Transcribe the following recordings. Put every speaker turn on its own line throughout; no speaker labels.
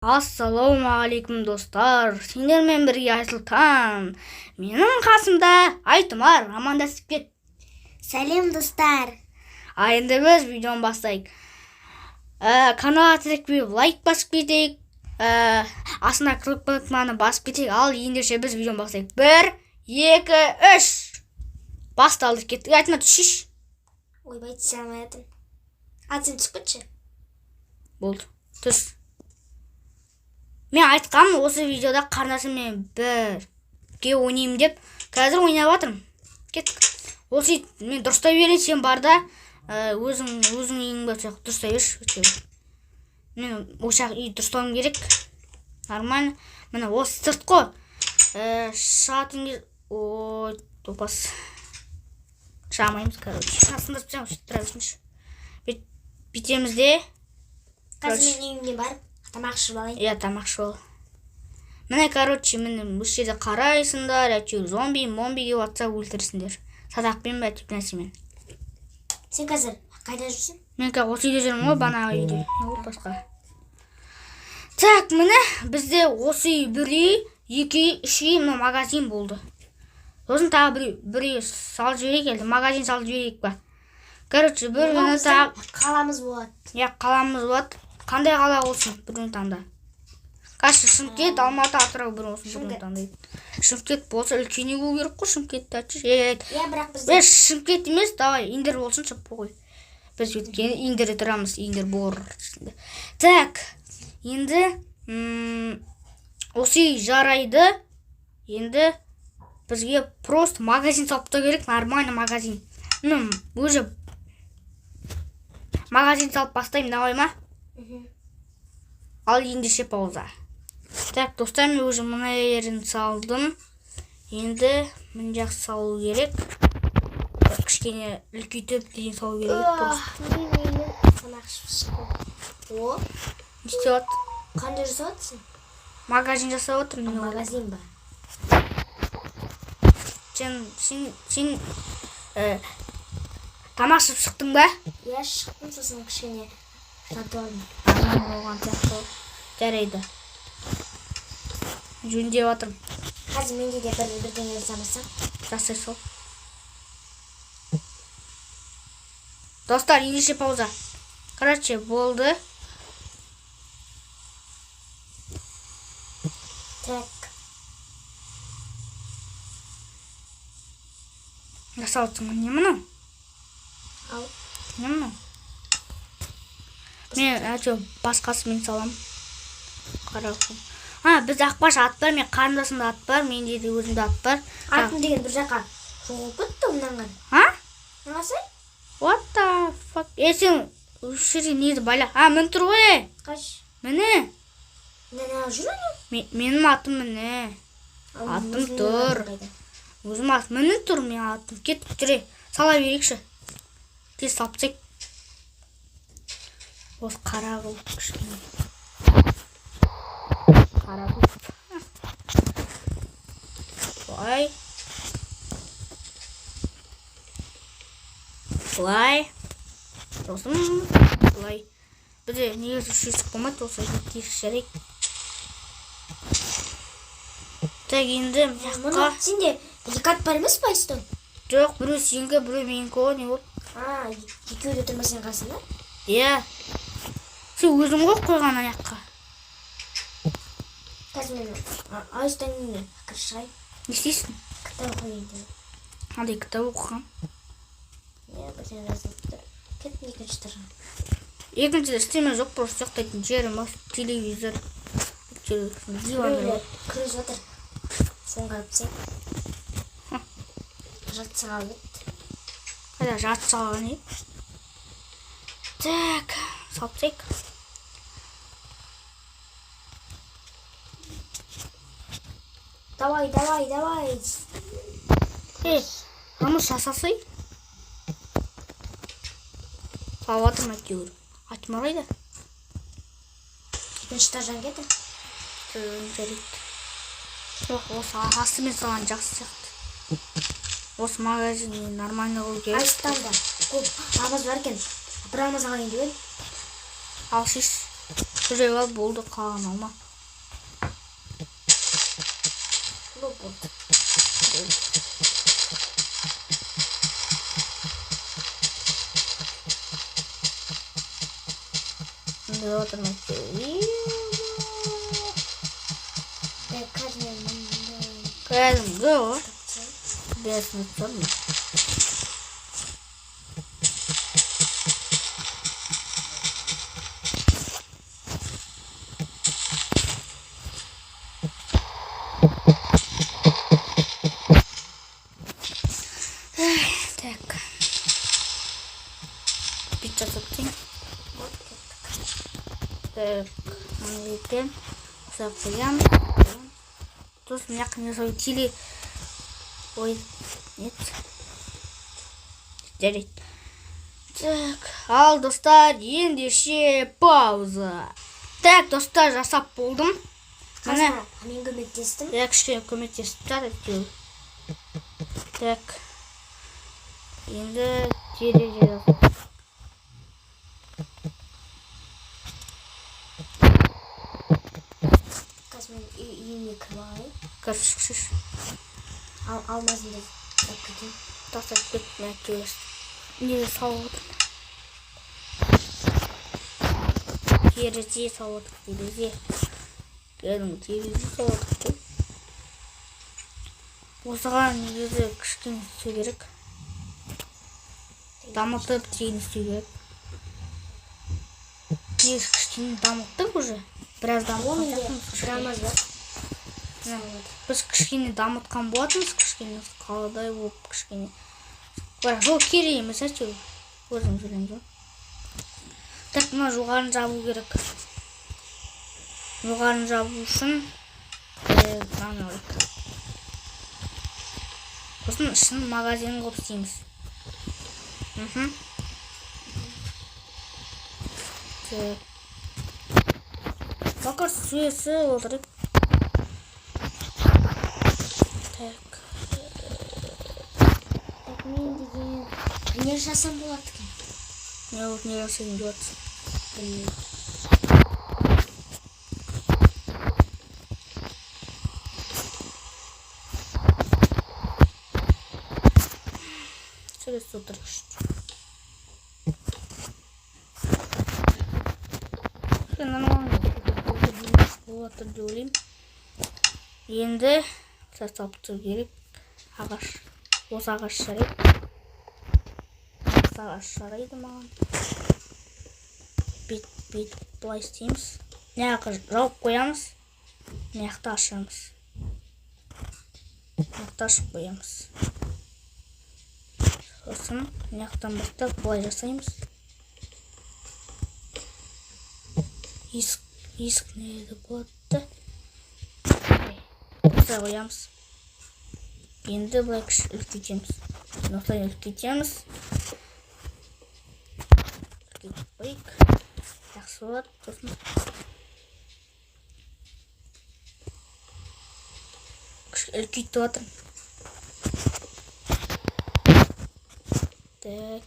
Ассалаумағалейкум достар, сендермен бірге Айсұлтан, менің қасымда Айтұмар, амандасып кет.
Сәлем достар.
Енді біз видеоны бастайық. Каналға тіркеліп лайк басып кетейік. Астына кнопканы басып кетейік. Ал ендеше біз видеоны бастайық. 1, 2, 3. Басталды, кеттік. Айтма түшіш.
Ойбай, түсе алмайатым. Сен түсіп кетші.
Болды, түс. Мен айтқам, осы видеода қарындасыммен бірге ойнайым деп, қазір ойнап жатырмын. Кеттік. Осы мен дұрыстай берейін, сен бар да, өзің үйің болса дұрыстай берші. Мен ошақ үй дұрыстауым керек. Нормально. Міне осы сырт қой. Шығатын кез... Ой, топас. Шамаймыз, короче. Шасында тұсам, тұра берсінші. Бітемізде.
Қазір мен үйімде барып, тамақ ішіп алайын.
Иә, тамақ ішіп ал. Міне, короче, міне осы жерде қарайсыңдар, әйтеуір зомби-момбиге ватса өлтірсіңдер. Садақпен бе, тип нәрсемен.
Сен қазір қайда жүрсің?
Мен қазір осы үйде жүрмін ғой, бана үйде. Басқа. Так, міне, бізде осы үй бір үй, екі үй, үш үй, мына магазин болды. Сосын тағы бір үй салып жіберейік елді, магазин салып жіберейік ба. Короче, бір күні тағы...
Қаламыз болады.
Иә, қаламыз болады. Қандай қала olsun бүгін таңда? Қашы Шымкент, Алматы, Атырау бір olsun бүгін таңдайды. Шымкент болса үлкені болу керек қой, Шымкентті айтшы.
Иә, бірақ бізде...
Шымкент емес, давай, Индер болсын, шыппы қой. Біз өткені Индерде тұрамыз, Индер болыр. Так, енді осы үй жарайды. Енді бізге просто магазин салып та керек, нормальный магазин. Уже магазин салып бастаймын, давай ма? Ал ендеше пауза. Так, достар, мен уже мына жерін салдым. Енді мін жақ салу керек. Кішкене үлкейтіп дейін салу керек.
Тамақ ішіп шықпын. О?
Не істеп от?
Қандай жасап отырсың?
Магазин жасап отырмын.
Магазин ба?
Сен тамақ ішіп шықтың ба?
Иә, шықтым, сосын кішкене жатуадым.
Болған сияқты жарайды. Жөндеп жатырмын.
Қазір менде де бірдеңе жасамасам.
Жасай сол. Достар, ендеше пауза. Короче, болды.
Так.
Жасап отырмын. Не мұны?
Ал.
Не мұны? Мен әйтеуір басқасымен салам. Қарақым. Біз ақбаш ат бар, мен қарындасымда ат бар, менде де өзімде ат бар.
Атым деген бір жаққа жоғалып кетті мұнан. Нағасай?
What the fuck? Сен үшірі неді байла? Мін тұр ғой.
Қаш?
Міне.
Міне жүр өне?
Менің атым міне. Атым тұр. Өзім атым міне тұр, мен атым. Кет, жүре. Сала берекші. Тез салып сек. Осы қара қылып кішкене. Қара қылып. Бұлай. Бұлай. Сосын бұлай. Бізде негізі шешік болмайды, осы тегіс жарайық. Так, енді жаққа.
Сенде екі ат бар емес па, Айсұлтан?
Жоқ, біреу сенгі, біреу менікі о, не болды?
Екеуі де тұрма сен қасында?
Иә. Сен өзің ғой қойған аяққа.
Қазір мен Айсұлтанмен кіршай.
Не істейсің?
Кітап оқиын деп.
Қандай кітап оқыған?
Иә, бірден жазылып тұр. Кеттің екінші тұрған.
Екіншіде істеме жоқ, просто жоқтайтын жерім бар. Телевизор.
Біреулер күріз отыр. Соңға өпсек. Жатсаға өт.
Қайда жатсаға не? Так, салпсек.
Давай.
Жұмыс жасасай. Салып атырмын әйтеуір. Айтым арайды.
Екінші тұржан кеді?
Жарайды. Жоқ, осы астымен салған жақсы сияқты. Осы магазин нормально қылу керек.
Айсұлтан да көп ағыз бар екен. Бір алмаз алайын деп.
Ал шеш. жүрек ал болды, қалған алма.
Болды.
Şimdi oturmak istiyorum. Koyalım go. Biraz mutlu mu? Так. Пицца соптин. Так. Монетен. Запоям. Тут меня, конечно, уйти. Ой, нет. Теперь. Так, ал достар, ендеше пауза. Так, достар, жасап болдым.
Мен көмектестім.
Я кішкене көмектесіп жатыр. Так. Енді терезе жасап.
Қазір мен үйіме кіріп алайын.
Кіршікшіш.
Алмазымды тастап кетейін.
Тастап кетмей әкелес. Не салып отыр. Терезе салып отыр, терезе. Кәдімгі терезе салып отыр. Осыған негізі кішкене істеу керек. Дамытып тегін істеу керек. Негізі кішкене дамыттық уже. Біраз дамытқан. Біз кішкене дамытқан болатынбыз, кішкене қаладай болып кішкене. Бірақ жол керек емес әйтеуір. Өзіңіз білеміз. Так, мына жоғарын жабу керек. Жоғарын жабу үшін сосын ішін магазин қылып істейміз. Bakar süresi olarak. Так.
Мен деген не жасам болады екен?
Не вот не жасайын деп жатсың?
Білмеймін.
Сüresi отырғыш. Болады деп ойлаймын. Енді салып тұру керек. Ағаш. Осы ағаш жарайды. Осы ағаш жарайды маған. Бет былай істейміз. Мына жауып қоямыз. Мына ашамыз. Мына ашып қоямыз. Сосын мына бастап былай жасаймыз. Есік неде болады? Осылай қоямыз. Енді былай үлкейтеміз. Осылай үлкейтеміз. Үлкейтіп қойық. Жақсы болады. Сосын үлкейтіп жатырмын. Так.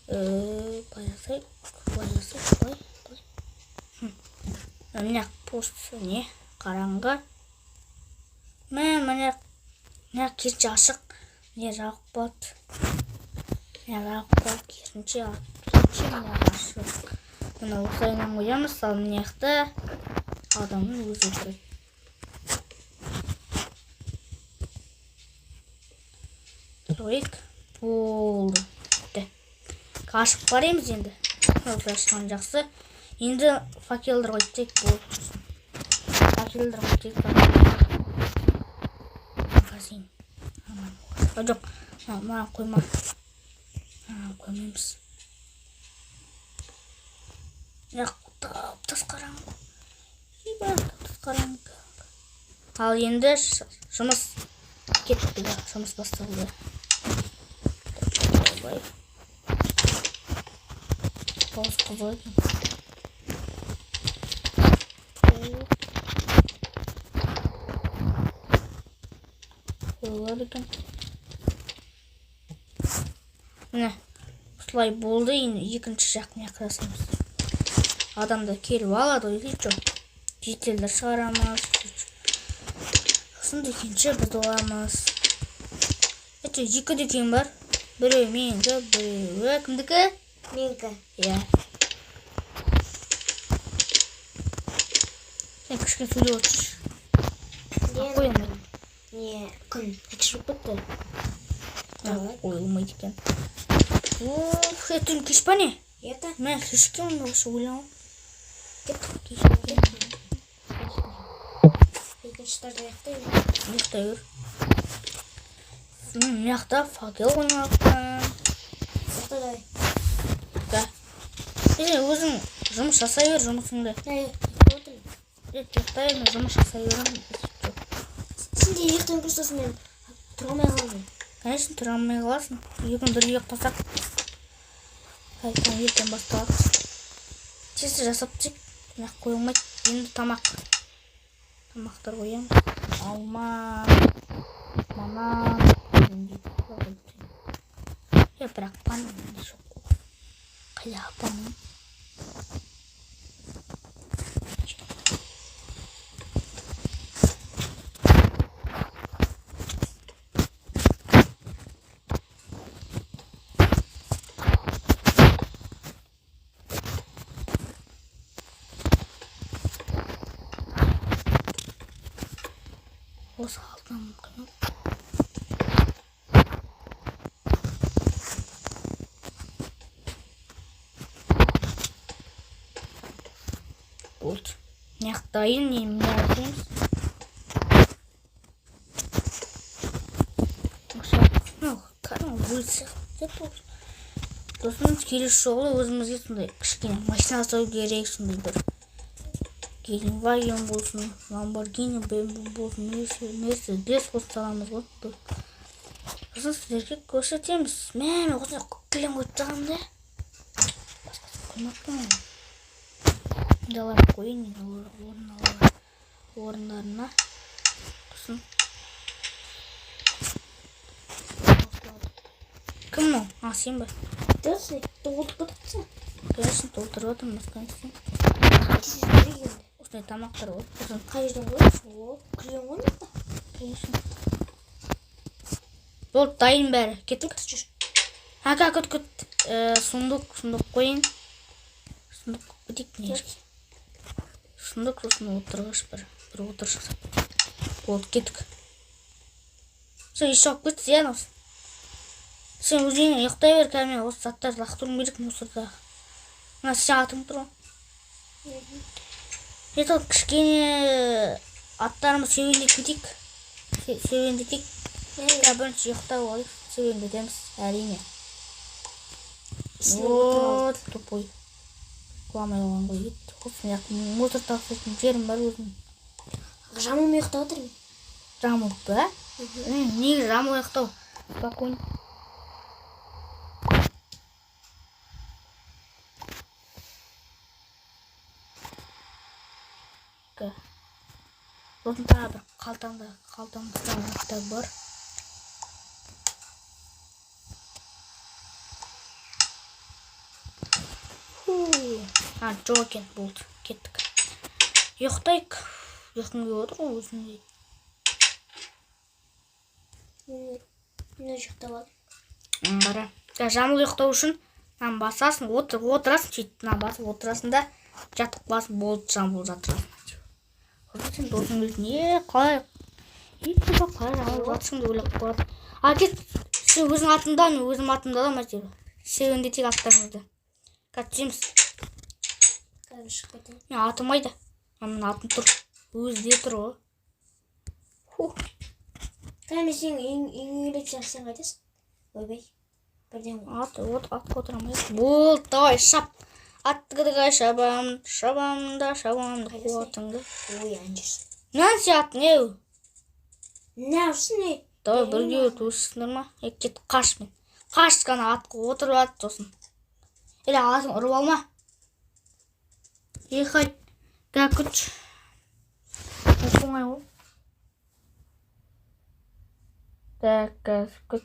Былай жасайық. Мына пост не қараңғы. Мына керісінше ашық. Не жауып болады. Керісінше ашық. Мына осылайынан қоямыз. Ал мына жақта адамның өзі отырады. Қойық. Болды. Қашып барамыз енді. Осылай шыққан жақсы. Енді факелдер қойып болды. Факелдер қойып магазин. Жоқ, маған қойма. Қоймаймыз. Тас қараңғы. Тас қараңғы. Ал енді жұмыс кетті. Жұмыс басталды. Пауыз қызылды. Қойылады екен. Міне, осылай болды. Енді екінші жақ не жасаймыз. адамдар келіп алады ғой дейші. Жетелдер шығарамыз. Сосын дүкенші біз оламыз. Екі дүкен бар. Біреу менікі, біреуі кімдікі?
Менікі.
Иә. Сен кішкене сөйлеп отыршы. Қойылмайды.
Не, күн. Кішіп бітті.
Қойылмайды екен. Түн кеш па не?
Ета?
Мен кешкен осы ойлауым.
Екіншілерді аяқтайын.
Аяқтай көр. Мияқта факел ойнаппын.
Аяқтайдай.
Да. Өзің жұмыс жасай бер жұмысыңды. Аяқтай мен жұмыс жасай беремін.
Сен де аяқтайын көрсесін мен тұра алмай қалдым.
Конечно, тұра алмай қаласың. Екін бірге ұйықтасақ. Қайтадан ертең басталады. Тез жасап тек. Мияқ қойылмайды. Енді тамақ. Тамақтар қоямыз. Алма, банан. Бірақ банан жоқ. Қайда банан? Осы алдынан мүмкін. Болды. Мияқтайын, не мияқтаймыз. Кәдімгі өлсе. Сосын келесі жолы өзімізге сондай кішкене машина жасау керек, сондай бір Гелендваген болсын, Lamborghini болсын, Mercedes қосаламыз ғой. Сосын сіздерге көрсетеміз. Мен осындай кілем қойып тағамда. Қоймаппын. Далар қойын орындарына. Сосын. Кім ол? Сен ба?
Дұрсы, толтырып бітіпсің.
Конечно, толтырып отырмыз, конечно. Осындай тамақтар ғой.
Қай жерден қойып? Кілем ғой не?
Конечно. Болды, дайын бәрі. Кеттік. Күт. Сундук қойын. Сундук бітейік не? Сундук сосын отырғыш бір отырыш жасап. Болды, кеттік. Сен еш жауып кетті, зиян осы. Сен өзіңе ұйықтай бер, кәме осы заттарды лақтыру керек мусорда. Мына сен атың тұр ғой. Ето кішкене аттарымыз серуендеп кетейік. Серуендетейік. Бірінші ұйықтай болайық. Серуендетеміз, әрине. Вот, тупой. Құламай оған қой ет. Осы мусор тастайтын жерім бар өзім.
Жамыл ұйықта отырмын.
Жамыл ба? Неге жамыл ұйықтау? Спокойно. Сосын тағы бір қалтамда кітап бар. Жоқ екен, болды, кеттік. Ұйықтайық. Ұйқың келіп отыр ғой өзіңде.
Мен ұйықтап алдым.
Бара. Жамыл ұйықтау үшін басасың, отырасың, сөйтіп басып отырасың да жатып қаласың, болды, жамыл жатырасың. Сен досың өзіне қалай жамыл жатсың деп ойлап қалады. Кет, сен өзің атында, мен өзім атымда да мәтебі. Серуендетейік аттарыңызды. Кәтсеміз.
Қазір шығып кетейін.
Мен атымайды. Мен атым тұр. Өзде тұр ғой.
Кәме сен үйіңелек сен қайтасың? Ойбай. Бірден
Ат отырамайды. Болды, давай, шап. Аттығыдыға шабамды қуатыңды.
Ой, анжырсың.
Нән сияттың, еу?
Не ұшсын, ей?
Давай, бірге өтісіңдер ма? Кет, қаш мен. Қаш қана атқа отырып ат сосын. Әлі ағасын ұрып алма. Қайт. Күч. Оңай ғой. Күт.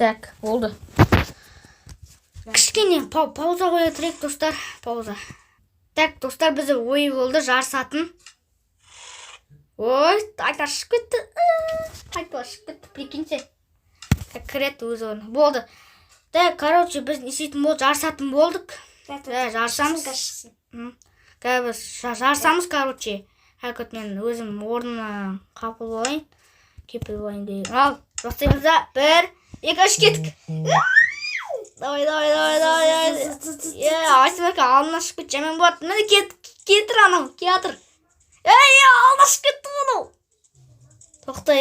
Так, болды. Кішкене пауза қоя тұрайық, достар. Пауза. Так, достар, бізде ой болды, жарысатын. Ой, айтар шығып кетті. Айтар шығып кетті, прикиньте. Так, кірет өз орны. Болды. Так, короче, біз несейтін болды, жарысатын болдық. Жарысамыз. Біз жарысамыз, короче. Әкөт мен өзім орнына қапыл болайын. Кепіл болайын дейін. Ал, бастаймыз да. 1, 2, 3, кеттік. Давай. Айтым әке, алдына шығып кетті, жаман болады. Мені кетір анау, кетір. Алдына шығып кетті мұнау. Тоқта,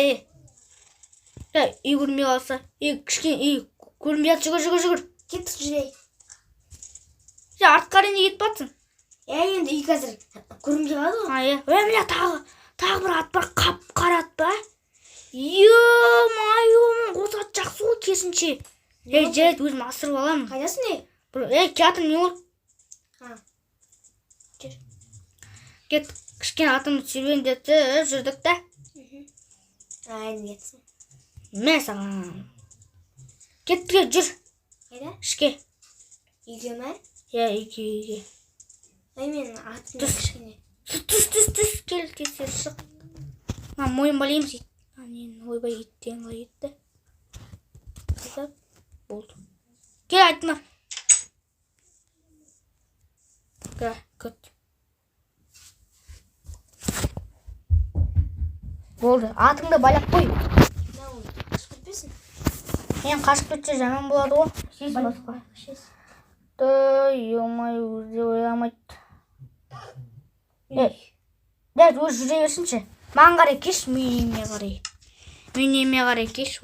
үй көрмей қалса. Кішкен, көрмей қалса, жүгір.
Кеттік жүрей.
Артқа рене кетіп батсың.
Енді үй қазір көрмей қалады ғой.
Міне тағы бір ат бар, қап-қара ат ба? Ё-майо, осы ат жақсы ғой керісінше. Жарайды, өзім асырып аламын.
Қайдасың не?
Театр не ол?
Жүр.
Кет, кішкен атымды серуендетіп жүрдік та.
Енді кетсін.
Мен саған. Кетті, жүр.
Қайда?
Ішке.
Үйге ме?
Үйге.
Мен атымды кішкене.
Түс, кел, кесер шық. Мойын балаймыз ет. Ойбай еттен ғой етті. Болды. Кел, айтмар. Көт. Болды. Атыңды байлап қой.
Қашып кетпесін.
Мен қашып кетсе жаман болады ғой. Сез басқа. Ой, өзі ойламайды. Дәт, өз жүре берсінші. Маған қарай кеш, мен үйіме қарай кеш.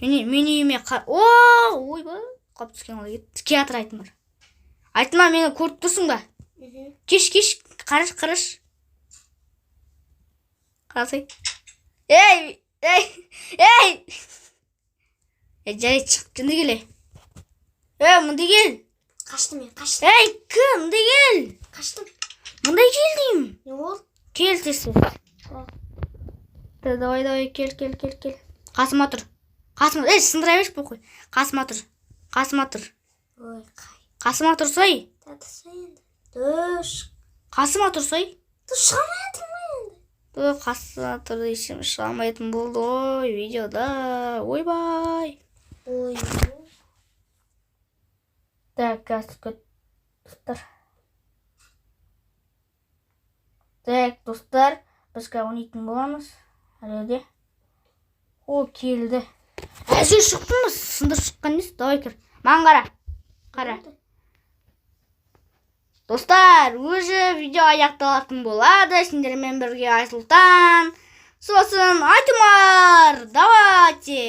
Мен үйіме қарай. Ойбай, қап түскен ғой. Театр айтымар. Айтымар, мені көріп тұрсың ба? Кеш, қараш. Қарасай. Ей! Жай шығып, жүнді келе. Мұнды кел.
Қаштым.
Мұнды кел.
Қаштым.
Мұндай кел деймін.
Не ол?
Кел тесіз. Давай, кел. Қасыма тұр. Сындыра берші бұл қой. Қасыма тұр.
Ой, қай.
Қасыма тұрсай.
Татысай енді. Дүш.
Қасыма тұрсай.
Дүш шығамайтын енді.
Қасыма тұр дейсім, шығамайтын болды ғой видеода. Ойбай.
Ой.
Так, достар, біз ойнайтын боламыз. Әледе. Келді. Әзір шықтыңыз, сындыр шыққан емес, давай кір. Маған қара. Достар, өзі видео аяқталатын болады. Сендермен бірге Айсұлтан. Сосын Айтымар. Давайте.